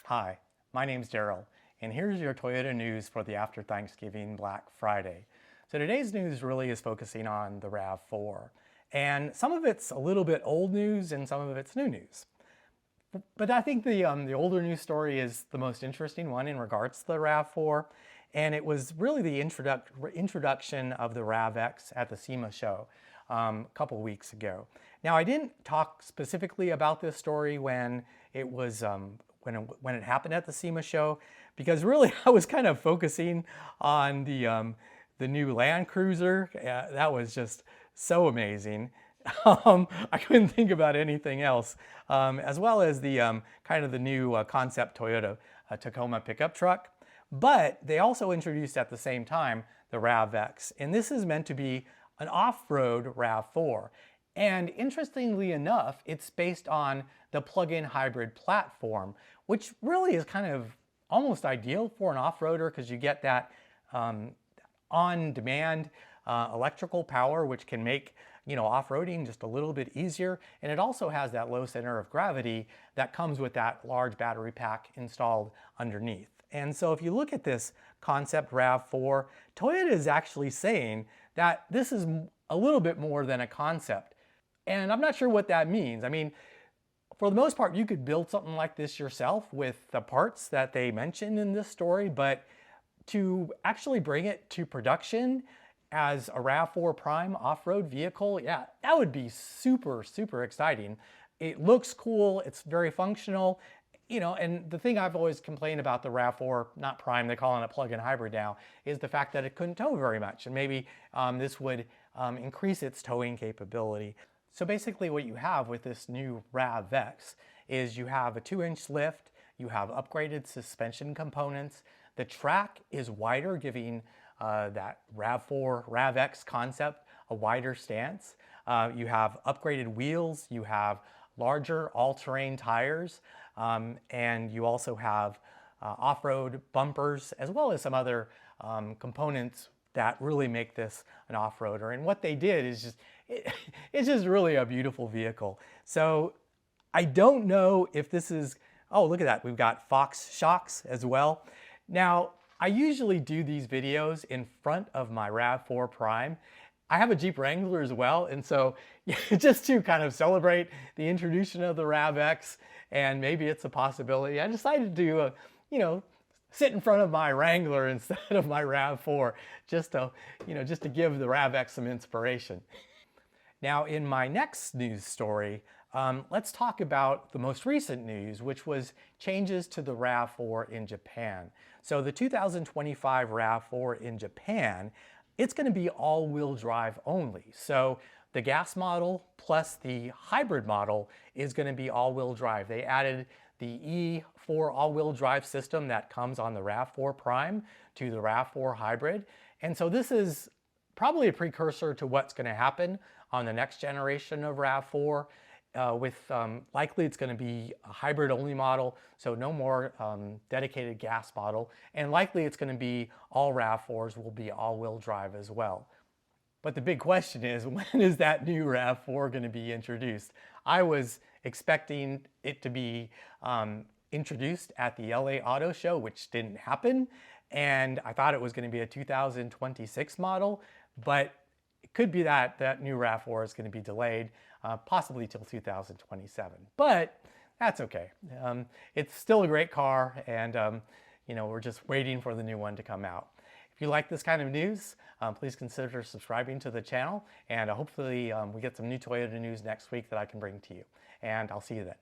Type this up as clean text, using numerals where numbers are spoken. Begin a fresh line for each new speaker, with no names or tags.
Hi, my name's Daryl, and here's your Toyota news for the after Thanksgiving Black Friday. So today's news really is focusing on the RAV4, and some of it's a little bit old news and some of it's new news. But I think the older news story is the most interesting one in regards to the RAV4, and it was really the introduction of the RAVX at the SEMA show a couple weeks ago. Now, I didn't talk specifically about this story when it was when it happened at the SEMA show, because really I was kind of focusing on the new Land Cruiser. That was just so amazing. I couldn't think about anything else, as well as the kind of the new concept Toyota Tacoma pickup truck. But they also introduced at the same time the RAVX, and this is meant to be an off-road RAV4. And interestingly enough, it's based on the plug-in hybrid platform, which really is kind of almost ideal for an off-roader because you get that on-demand electrical power, which can make off-roading just a little bit easier. And it also has that low center of gravity that comes with that large battery pack installed underneath. And so if you look at this concept RAV4, Toyota is actually saying that this is a little bit more than a concept. And I'm not sure what that means. I mean, for the most part, you could build something like this yourself with the parts that they mentioned in this story, but to actually bring it to production as a RAV4 Prime off-road vehicle, yeah, that would be super, super exciting. It looks cool, it's very functional, and the thing I've always complained about the RAV4, not Prime, they're calling it plug-in hybrid now, is the fact that it couldn't tow very much, and maybe this would increase its towing capability. So basically what you have with this new RAVX is you have a 2-inch lift, you have upgraded suspension components, the track is wider, giving that RAV4 RAVX concept a wider stance. You have upgraded wheels, you have larger all-terrain tires, and you also have off-road bumpers, as well as some other components that really make this an off-roader. And what they did is just, it's just really a beautiful vehicle. So I don't know if this is, oh, look at that. We've got Fox shocks as well. Now, I usually do these videos in front of my RAV4 Prime. I have a Jeep Wrangler as well, and so just to kind of celebrate the introduction of the RAVX, and maybe it's a possibility, I decided to, sit in front of my Wrangler instead of my RAV4, just to give the RAVX some inspiration. Now, in my next news story, let's talk about the most recent news, which was changes to the RAV4 in Japan. So the 2025 RAV4 in Japan, it's going to be all-wheel drive only. So the gas model plus the hybrid model is going to be all-wheel drive. They added the E4 all-wheel drive system that comes on the RAV4 Prime to the RAV4 hybrid. And so this is probably a precursor to what's going to happen on the next generation of RAV4. Likely it's going to be a hybrid only model, so no more dedicated gas model, and likely it's going to be all RAV4s will be all-wheel drive as well. But the big question is, when is that new RAV4 going to be introduced? I was expecting it to be introduced at the LA Auto Show, which didn't happen, and I thought it was going to be a 2026 model, but it could be that that new RAV4 is going to be delayed, possibly till 2027. But that's okay. It's still a great car, and we're just waiting for the new one to come out. If you like this kind of news, please consider subscribing to the channel, and hopefully we get some new Toyota news next week that I can bring to you. And I'll see you then.